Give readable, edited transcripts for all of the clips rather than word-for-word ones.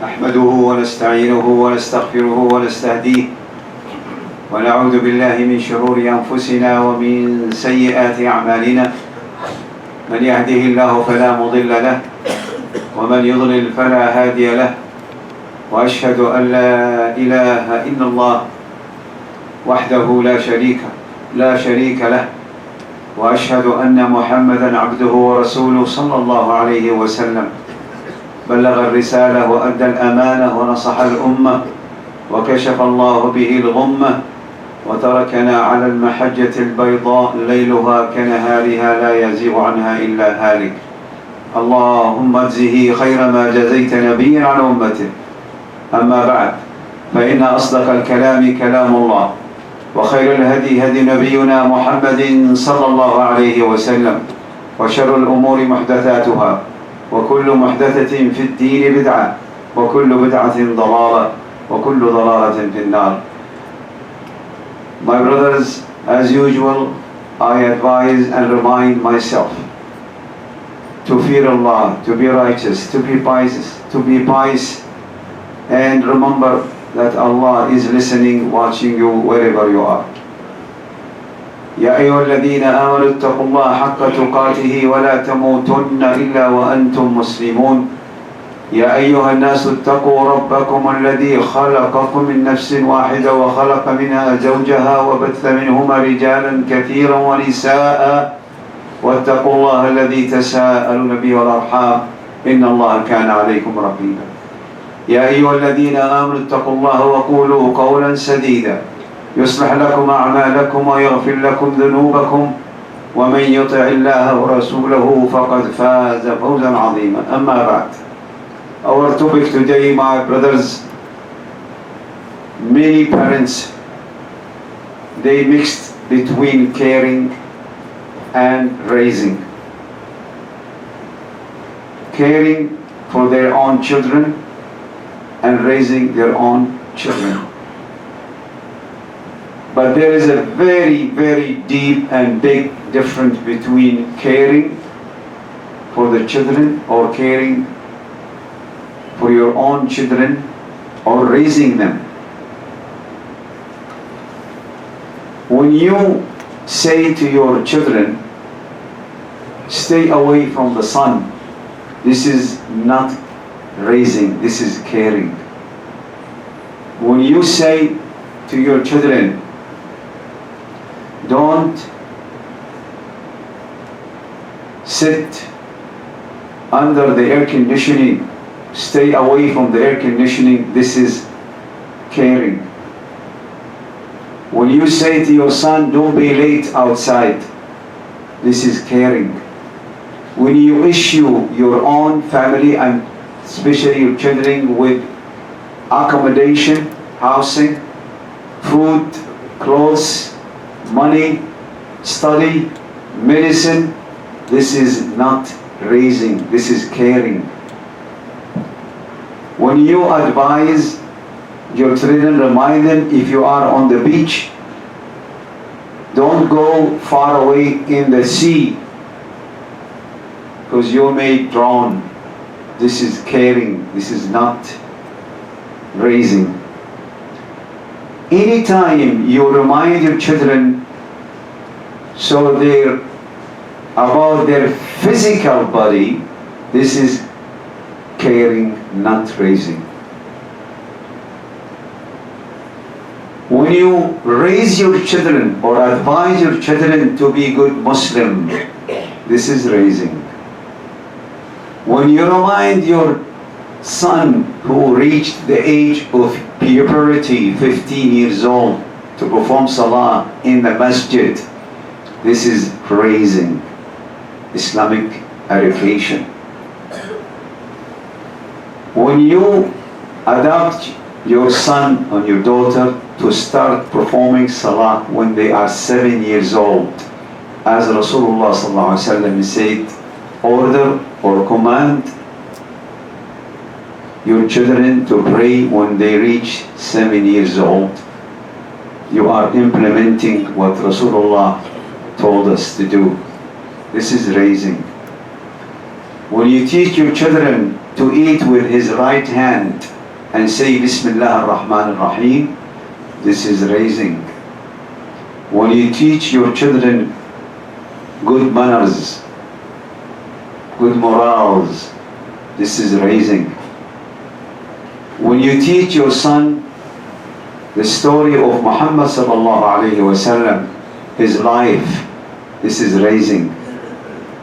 نحمده ونستعينه ونستغفره ونستهديه ونعوذ بالله من شرور أنفسنا ومن سيئات أعمالنا. من يهده الله فلا مضل له ومن يضلل فلا هادي له، وأشهد أن لا إله إلا الله وحده لا شريك له، وأشهد أن محمدا عبده ورسوله صلى الله عليه وسلم. بلغ الرسالة وأدى الأمانة ونصح الأمة وكشف الله به الغمة، وتركنا على المحجة البيضاء ليلها كنهارها لا يزيغ عنها إلا هالك. اللهم اجزه خير ما جزيت نبيا عن أمته. أما بعد، فإن أصدق الكلام كلام الله، وخير الهدي هدي نبينا محمد صلى الله عليه وسلم، وشر الأمور محدثاتها، وكل محدثة في الدين بدعة، وكل بدعة ضلالة، وكل ضلالة في النار. My brothers, as usual, I advise and remind myself to fear Allah, to be righteous, to be pious, and remember that Allah is listening, watching you wherever you are. يا أيها الذين آمنوا اتقوا الله حق تقاته ولا تموتن إلا وأنتم مسلمون. يا أيها الناس اتقوا ربكم الذي خلقكم من نفس واحدة وخلق منها زوجها وبث منهما رجالا كثيرا ونساء، واتقوا الله الذي تساءلون به والأرحام إن الله كان عليكم رقيبا. يا أيها الذين آمنوا اتقوا الله وقولوا قولا سديدا يصلح لكم أعمالكم ويغفر لكم ذنوبكم، ومن يطع الله ورسوله فقد فاز فوزا عظيما. أما بعد, our topic today, my brothers, many parents, they mixed between caring and raising. Caring for their own children and raising their own children. But there is a very, very deep and big difference between caring for the children or caring for your own children or raising them. When you say to your children, stay away from the sun, this is not raising, this is caring. When you say to your children, don't sit under the air conditioning, stay away from the air conditioning, this is caring. When you say to your son, don't be late outside, this is caring. When you issue your own family and especially your children with accommodation, housing, food, clothes, money, study, medicine, this is not raising, this is caring. When you advise your children, remind them if you are on the beach, don't go far away in the sea because you may drown. This is caring, this is not raising. Anytime you remind your children so they're about their physical body, this is caring, not raising. When you raise your children or advise your children to be good Muslim, this is raising. When you remind your son who reached the age of puberty, 15 years old, to perform salah in the masjid, this is raising, Islamic education. When you adopt your son or your daughter to start performing salah when they are 7 years old, as Rasulullah said, order or command your children to pray when they reach 7 years old, you are implementing what Rasulullah told us to do. This is raising. When you teach your children to eat with his right hand and say Bismillah ar-Rahman ar-Rahim, this is raising. When you teach your children good manners, good morals, this is raising. When you teach your son the story of Muhammad sallallahu alayhi wa sallam, his life, this is raising.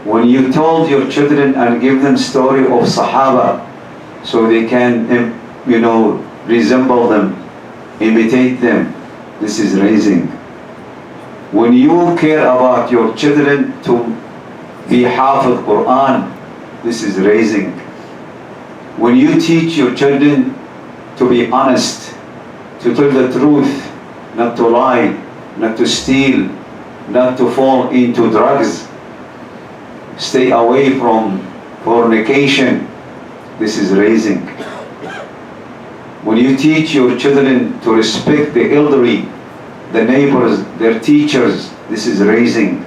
When you told your children and give them story of Sahaba so they can, resemble them, imitate them, this is raising. When you care about your children to be Hafiz Quran, this is raising. When you teach your children to be honest, to tell the truth, not to lie, not to steal, not to fall into drugs, stay away from fornication, this is raising. When you teach your children to respect the elderly, the neighbors, their teachers, this is raising.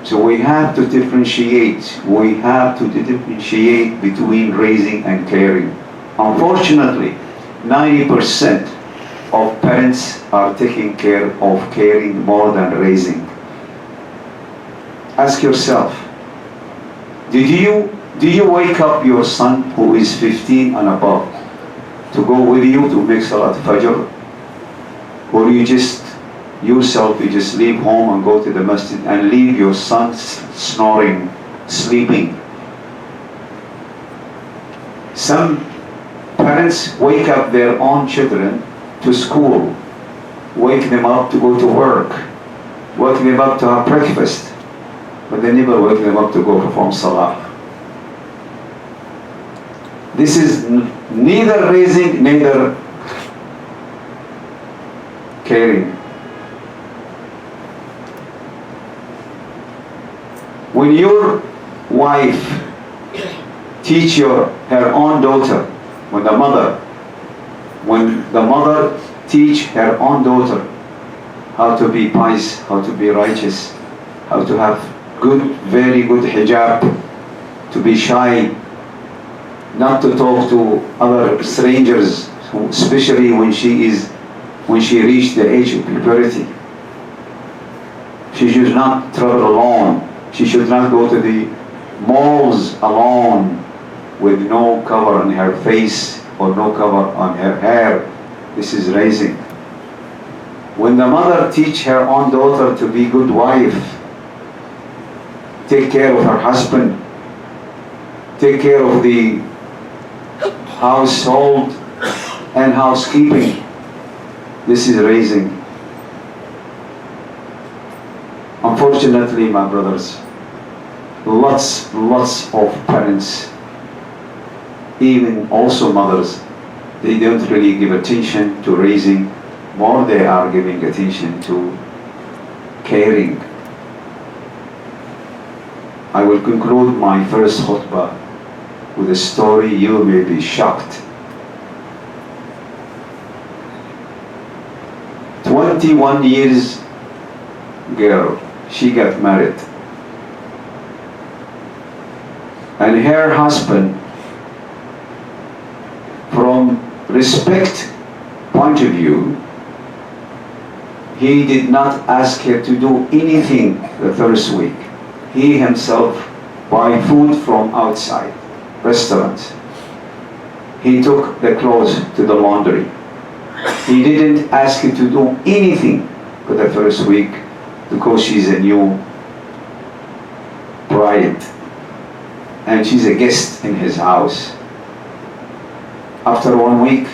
So we have to differentiate. We have to differentiate between raising and caring. Unfortunately, 90% of parents are taking care of caring more than raising. Ask yourself, do you wake up your son who is 15 and above to go with you to make Salat Fajr? Or you just leave home and go to the masjid and leave your son snoring, sleeping? Some parents wake up their own children to school, wake them up to go to work, wake them up to have breakfast, but they never wake them up to go perform salah. This is neither raising, neither caring. When your wife teach her own daughter, when the mother teach her own daughter how to be pious, how to be righteous, how to have very good hijab, to be shy, not to talk to other strangers, especially when she reached the age of puberty. She should not travel alone. She should not go to the malls alone with no cover on her face or no cover on her hair. This is raising. When the mother teach her own daughter to be good wife, take care of her husband, take care of the household and housekeeping, this is raising. Unfortunately, my brothers, lots of parents, even also mothers, they don't really give attention to raising, more they are giving attention to caring. I will conclude my first khutbah with a story. You may be shocked. 21 years girl, she got married. And her husband, from respect point of view, he did not ask her to do anything the first week. He himself buy food from outside restaurants. He took the clothes to the laundry. He didn't ask her to do anything for the first week because she's a new bride and she's a guest in his house. After 1 week,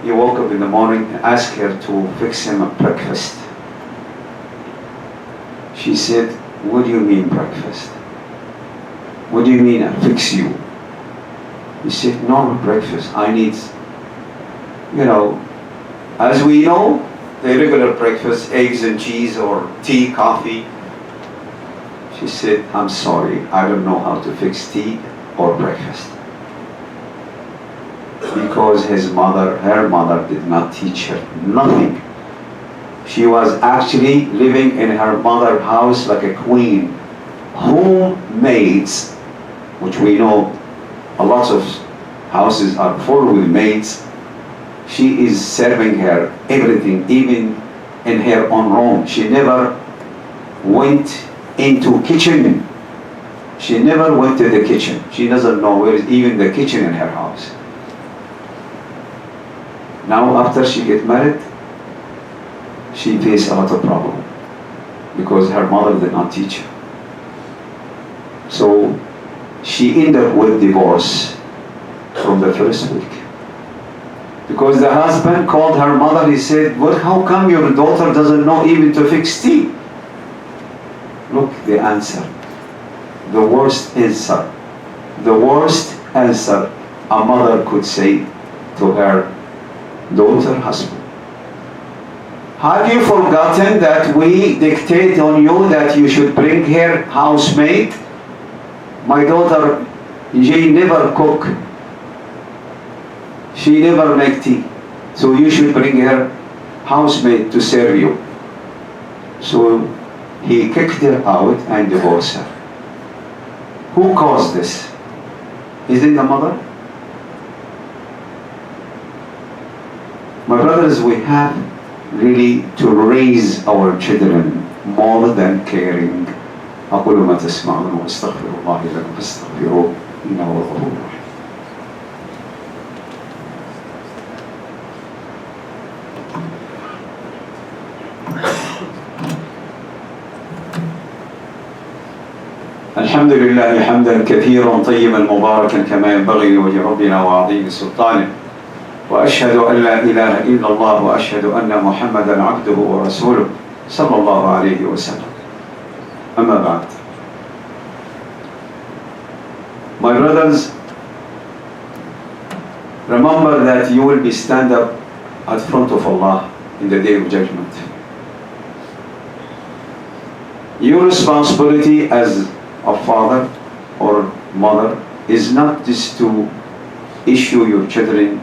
he woke up in the morning and asked her to fix him a breakfast. She said, "What do you mean breakfast? What do you mean I fix you?" He said, "No breakfast. I need, as we know, the regular breakfast, eggs and cheese or tea, coffee." She said, "I'm sorry, I don't know how to fix tea or breakfast." Because her mother did not teach her nothing. She was actually living in her mother's house like a queen. Homemaids, which we know A lot of houses are full with maids. She is serving her everything, even in her own room. She never went into kitchen. She never went to the kitchen. She doesn't know where is even the kitchen in her house. Now after she get married, she faced a lot of problem because her mother did not teach her. So she ended up with divorce from the first week. Because the husband called her mother, he said, "What? How come your daughter doesn't know even to fix tea?" Look, the answer. The worst answer. The worst answer a mother could say to her daughter, husband. Have you forgotten that we dictate on you that you should bring her housemaid? My daughter, she never cook. She never make tea. So you should bring her housemaid to serve you. So he kicked her out and divorced her. Who caused this? Is it the mother? My brothers, we have really to raise our children more than caring. أقول ما تسمعون وأستغفر الله لكم فاستغفروه إنه هو الغفور الرحيم. الحمد لله حمدا كثيرا طيبا مباركا كما ينبغي لوجه ربنا وعظيم سلطانه، وأشهد أن لا إله إلا الله وأشهد أن محمدا عبده ورسوله صلى الله عليه وسلم. أما بعد. My brothers, remember that you will be stand up at front of Allah in the day of judgment. Your responsibility as a father or mother is not just to issue your children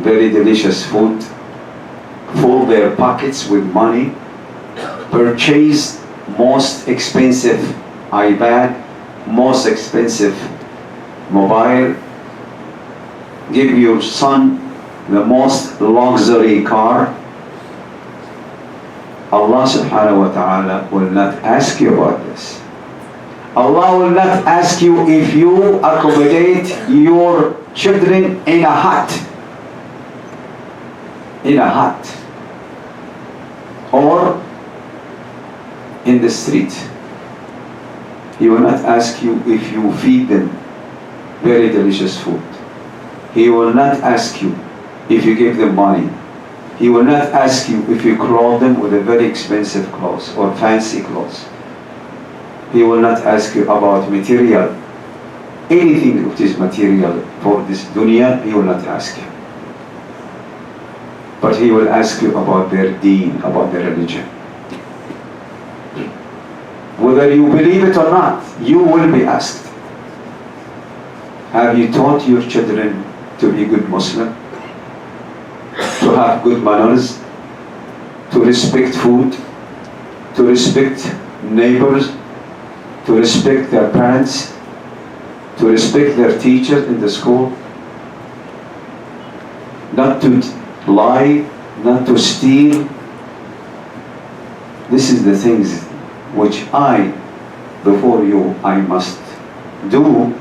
very delicious food, fill their pockets with money, purchase most expensive iPad, most expensive mobile, give your son the most luxury car. Allah subhanahu wa ta'ala will not ask you about this. Allah will not ask you if you accommodate your children in a hut. In a hut. Or in the street. He will not ask you if you feed them very delicious food. He will not ask you if you give them money. He will not ask you if you clothe them with a very expensive clothes or fancy clothes. He will not ask you about material. Anything which is material for this dunya, he will not ask you. But he will ask you about their deen, about their religion. Whether you believe it or not, you will be asked. Have you taught your children to be good Muslim? To have good manners? To respect food? To respect neighbors? To respect their parents? To respect their teachers in the school? Not to lie, not to steal. This is the things which I, before you, I must do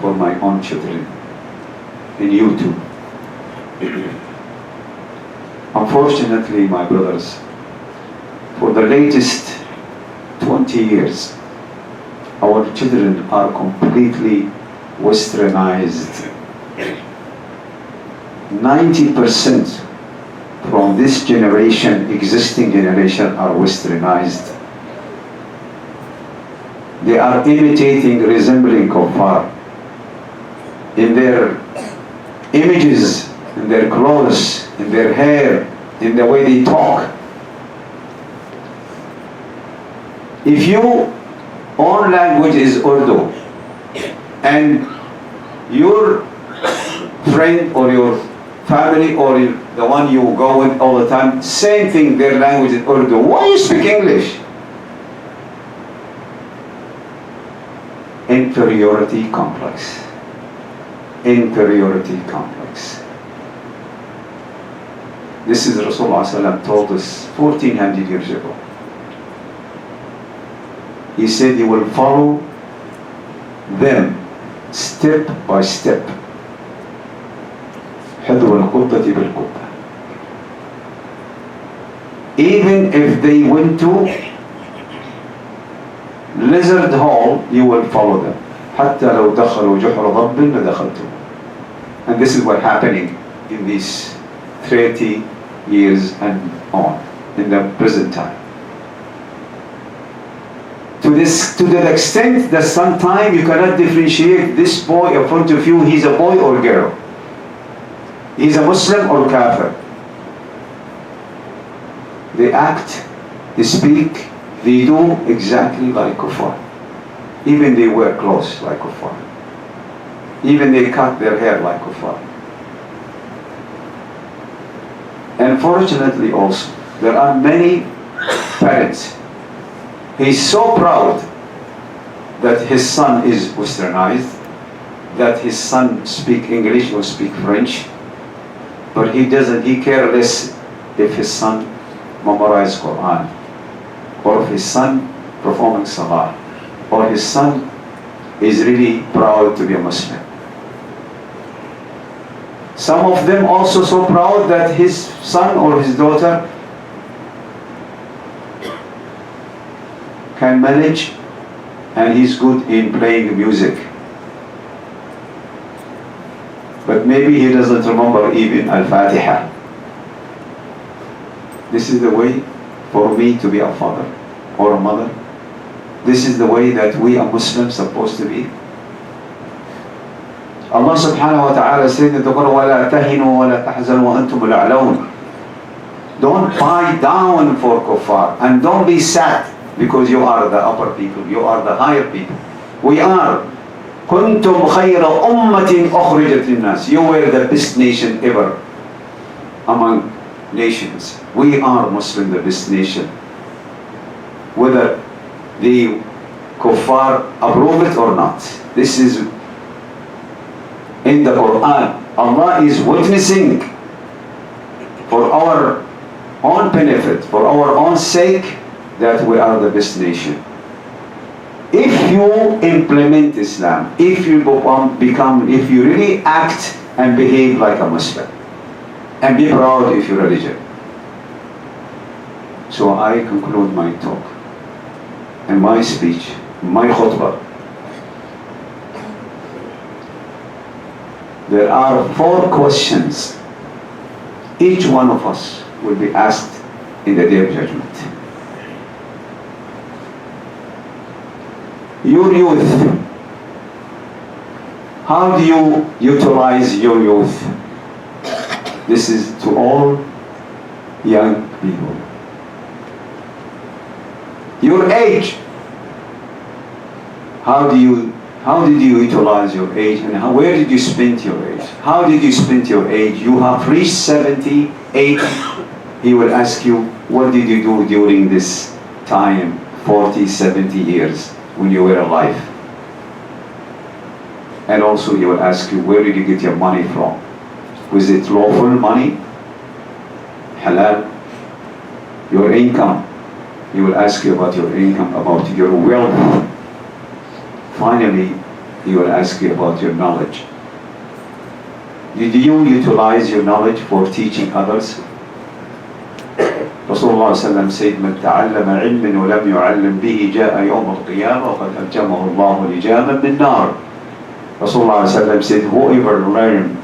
for my own children, and you too. Unfortunately, my brothers, for the latest 20 years, our children are completely westernized. 90% from this generation, existing generation, are westernized. They are imitating, resembling kuffar in their images, in their clothes, in their hair, in the way they talk. If your own language is Urdu and your friend or your family or the one you go with all the time, same thing, their language is Urdu, why you speak English? In inferiority complex. Inferiority complex. This is Rasulullah ﷺ told us 1400 years ago. He said he will follow them step by step. حذو القبة بالقبة. Even if they went to lizard hole, you will follow them. حتى لو دخلوا جحر ضب لدخلتم. And this is what happening in these 30 years and on, in the present time. To the extent that sometimes you cannot differentiate this boy in front of you, he's a boy or girl. He's a Muslim or Kafir. They act, they speak, they do exactly like kuffar. Even they wear clothes like kuffar. Even they cut their hair like kuffar. Unfortunately also, there are many parents. He's so proud that his son is westernized, that his son speak English or speak French, but he care less if his son memorize Quran, or if his son performing salah, or his son is really proud to be a Muslim. Some of them also so proud that his son or his daughter can manage and he's good in playing music. But maybe he doesn't remember even Al-Fatiha. This is the way for me to be a father or a mother. This is the way that we are Muslims supposed to be. Allah subhanahu wa ta'ala said in the Quran, وَلَا تَهِنُوا وَلَا تَحْزَنُوا وَأَنْتُمُ الْأَعْلَوْنَ. Don't buy down for kuffar and don't be sad because you are the upper people, you are the higher people. We are كُنْتُمْ خَيْرَ أُمَّةٍ أُخْرِجَتْ لِلنَّاسِ. You were the best nation ever among nations. We are Muslim, the best nation. Whether the kuffar approve it or not. This is in the Quran. Allah is witnessing for our own benefit, for our own sake, that we are the best nation. If you implement Islam, if you really act and behave like a Muslim, and be proud of your religion. So I conclude my talk and my speech, my khutbah. There are 4 questions. Each one of us will be asked in the Day of Judgment. Your youth. How do you utilize your youth? This is to all young people. Your age. How did you utilize your age, and where did you spend your age? How did you spend your age? You have reached 70, 80. He will ask you, what did you do during this time, 40, 70 years, when you were alive? And also he will ask you, where did you get your money from? Was it lawful money? Halal? Your income. He will ask you about your income, about your wealth. Finally, he will ask you about your knowledge. Did you utilize your knowledge for teaching others? Rasulullah said, من تعلم علم ولم يعلم به جاء يوم القيامة وقد ألجمه الله لجاما من نار. Rasulullah said, whoever learned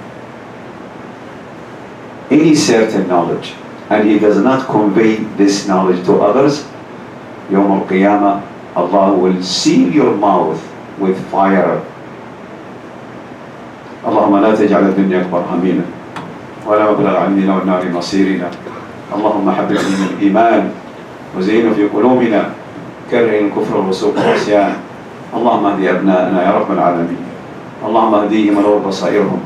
any certain knowledge and he does not convey this knowledge to others, يوم القيامة, Allah will seal your mouth with fire. اللهم لا تجعل الدنيا أكبر همنا ولا مبلغ علمنا والنار مصيرنا. اللهم حبب إلينا الإيمان وزينه في قلوبنا كره الكفر والفسوق والعصيان. اللهم اهد أبنائنا يا رب العالمين. اللهم اهديهم ونور بصائرهم.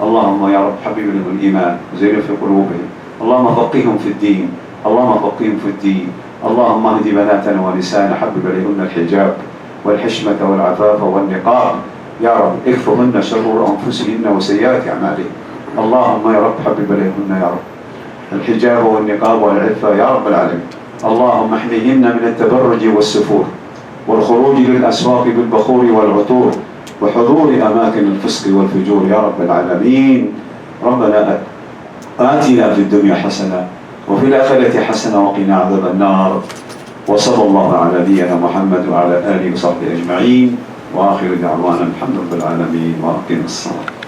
اللهم يا رب حبب إليهم الإيمان وزينه في قلوبهم. اللهم فقههم في الدين. اللهم فقههم في الدين. اللهم اهد بناتنا ونساءنا حبب إليهن الحجاب والحشمة والعفاف والنقاب يا رب. اكفهن شرور أنفسهن وسيئات أعمالهن. اللهم يا رب حبب إليهن يا رب الحجاب والنقاب والعفة يا رب العالمين. اللهم احميهن من التبرج والسفور والخروج للأسواق بالبخور والعطور وحضور أماكن الفسق والفجور يا رب العالمين. ربنا آتنا في الدنيا حسنة وفي الآخرة حسنة وقنا عذاب النار. وصلى الله على نبينا محمد وعلى آله وصحبه أجمعين وآخر دعوانا الحمد لله العالمين وأقم الصلاة.